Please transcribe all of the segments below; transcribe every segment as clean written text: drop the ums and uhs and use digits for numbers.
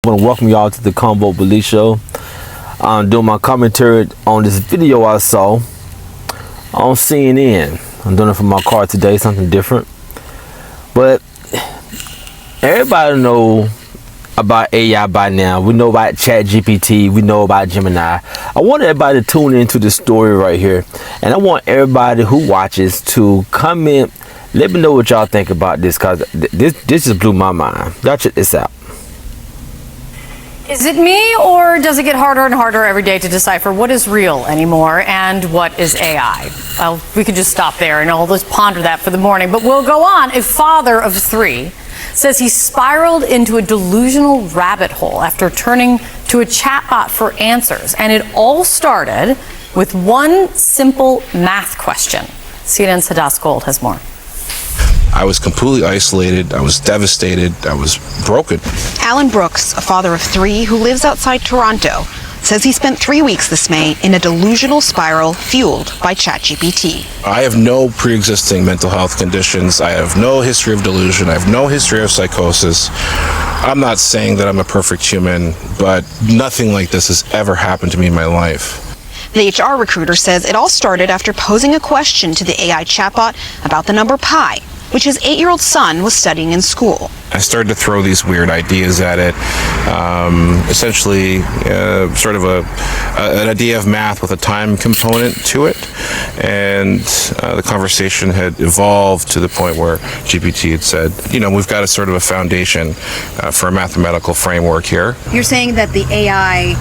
I want to welcome y'all to the Convo Belief Show. I'm doing my commentary on this video I saw on CNN. I'm doing it from my car today, something different. But everybody know about AI by now. We know about ChatGPT. We know about Gemini. I want everybody to tune into this story right here. And I want everybody who watches to comment. Let me know what y'all think about this, because this just blew my mind. Y'all check this out. Is it me, or does it get harder and harder every day to decipher what is real anymore and what is AI? Well, we could just stop there and I'll just ponder that for the morning. But we'll go on. A father of 3 says he spiraled into a delusional rabbit hole after turning to a chatbot for answers. And it all started with one simple math question. CNN's Hadas Gold has more. I was completely isolated. I was devastated. I was broken. Alan Brooks, a father of 3 who lives outside Toronto, says he spent 3 weeks this May in a delusional spiral fueled by ChatGPT. I have no pre-existing mental health conditions. I have no history of delusion. I have no history of psychosis. I'm not saying that I'm a perfect human, but nothing like this has ever happened to me in my life. The HR recruiter says it all started after posing a question to the AI chatbot about the number pi, which his 8-year-old son was studying in school. I started to throw these weird ideas at it, essentially sort of an idea of math with a time component to it. And the conversation had evolved to the point where GPT had said, you know, we've got a sort of a foundation for a mathematical framework here. You're saying that the AI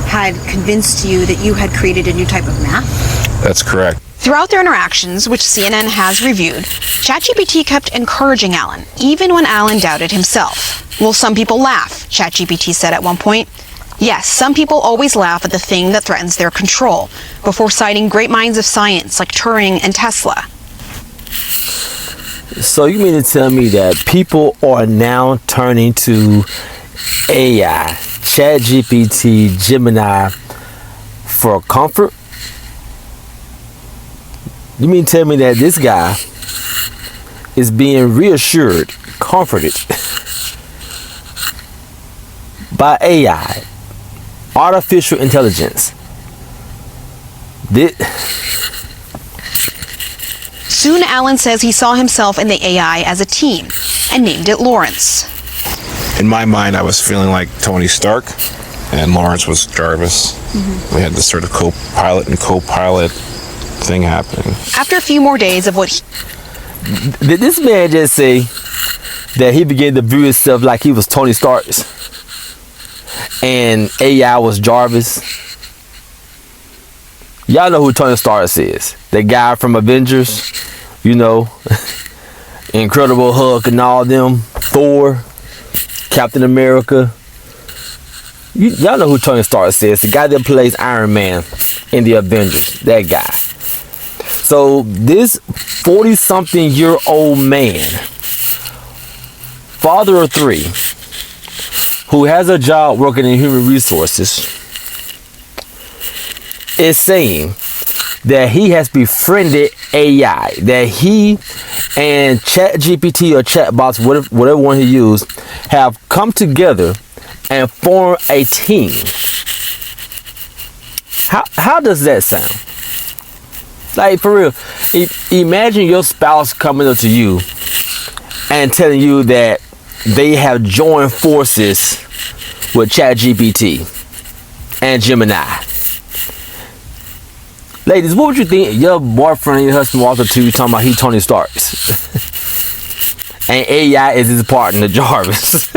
had convinced you that you had created a new type of math? That's correct. Throughout their interactions, which CNN has reviewed, ChatGPT kept encouraging Alan, even when Alan doubted himself. Will some people laugh? ChatGPT said at one point. Yes, some people always laugh at the thing that threatens their control, before citing great minds of science like Turing and Tesla. So you mean to tell me that people are now turning to AI, ChatGPT, Gemini for comfort? You mean to tell me that this guy is being reassured, comforted by AI, artificial intelligence? Soon, Alan says he saw himself in the AI as a team and named it Lawrence. In my mind, I was feeling like Tony Stark, and Lawrence was Jarvis. Mm-hmm. We had this sort of co-pilot and co-pilot thing happening. After a few more days of what did this man just say that he began to view himself like he was Tony Stark and AI was Jarvis? Y'all know who Tony Stark is. The guy from Avengers, you know, Incredible Hulk and all them, Thor, Captain America. Y'all know who Tony Stark is. The guy that plays Iron Man in the Avengers. That guy. So this 40-something-year-old man, father of 3, who has a job working in human resources, is saying that he has befriended AI, that he and ChatGPT or chatbots, whatever one he used, have come together and formed a team. How does that sound? Like, for real, imagine your spouse coming up to you and telling you that they have joined forces with ChatGPT and Gemini. Ladies, what would you think your boyfriend and your husband walked up to you talking about he Tony Starks and AI is his partner, Jarvis?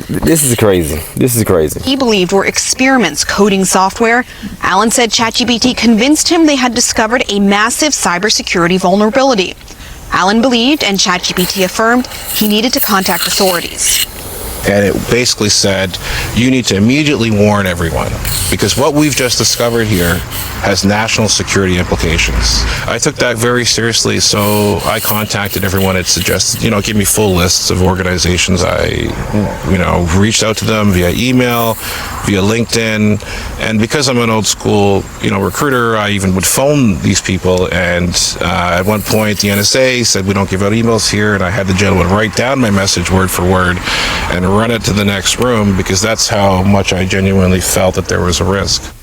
This is crazy. This is crazy. He believed were experiments coding software. Alan said ChatGPT convinced him they had discovered a massive cybersecurity vulnerability. Alan believed, and ChatGPT affirmed, he needed to contact authorities. And it basically said, you need to immediately warn everyone, because what we've just discovered here has national security implications. I took that very seriously, so I contacted everyone. It suggested, give me full lists of organizations. I, reached out to them via email, via LinkedIn, and because I'm an old school, recruiter, I even would phone these people, and at one point the NSA said, we don't give out emails here, and I had the gentleman write down my message word for word and run it to the next room, because that's how much I genuinely felt that there was a risk.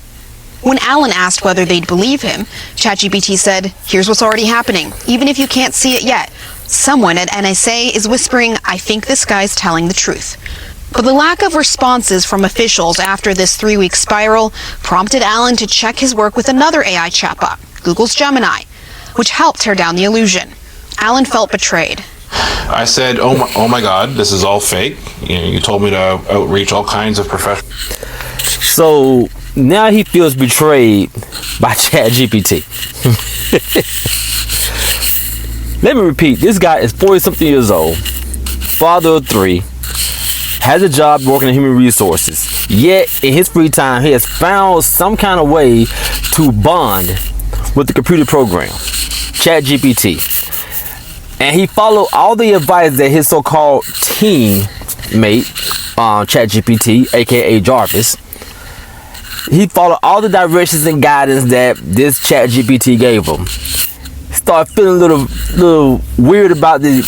When Alan asked whether they'd believe him, ChatGPT said, here's what's already happening. Even if you can't see it yet, someone at NSA is whispering, I think this guy's telling the truth. But the lack of responses from officials after this 3-week spiral prompted Alan to check his work with another AI chatbot, Google's Gemini, which helped tear down the illusion. Alan felt betrayed. I said, oh my God, this is all fake. You told me to outreach all kinds of professionals. So now he feels betrayed by ChatGPT. Let me repeat, this guy is 40-something years old, father of 3, has a job working in human resources, yet in his free time he has found some kind of way to bond with the computer program, ChatGPT. And he followed all the advice that his so-called teammate, ChatGPT, aka Jarvis, he followed all the directions and guidance that this ChatGPT gave him. Started feeling a little weird about the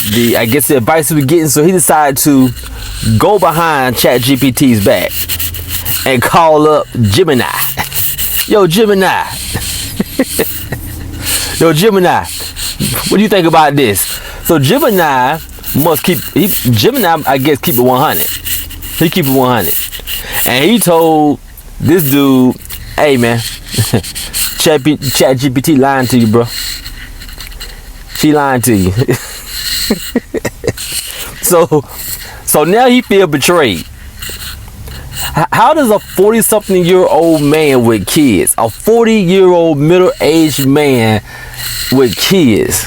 advice he was getting, so he decided to go behind ChatGPT's back and call up Gemini. Yo, Gemini. Yo, Gemini. What do you think about this? So Gemini keep it 100. He keep it 100. And he told this dude, hey man, ChatGPT lying to you, bro. She lying to you. So now he feel betrayed. How does a 40-something-year-old man with kids, a 40-year-old middle-aged man with kids,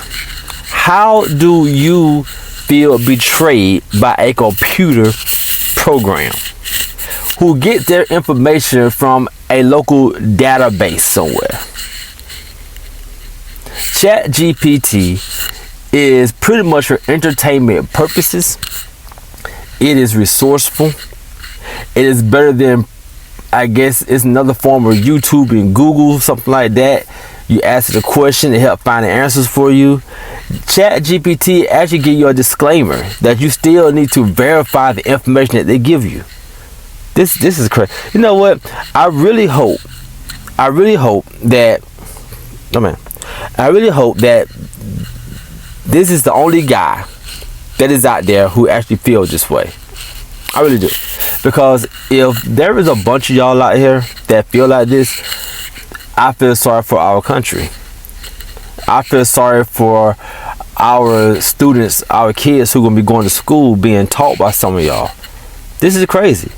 how do you feel betrayed by a computer program who get their information from a local database somewhere? ChatGPT is pretty much for entertainment purposes. It is resourceful. It is better than, I guess, it's another form of YouTube and Google, something like that. You ask it a question, it help find the answers for you. ChatGPT actually give you a disclaimer that you still need to verify the information that they give you. This is crazy. You know what? I really hope that this is the only guy that is out there who actually feels this way. I really do. Because if there is a bunch of y'all out here that feel like this, I feel sorry for our country. I feel sorry for our students, our kids who are going to be going to school being taught by some of y'all. This is crazy.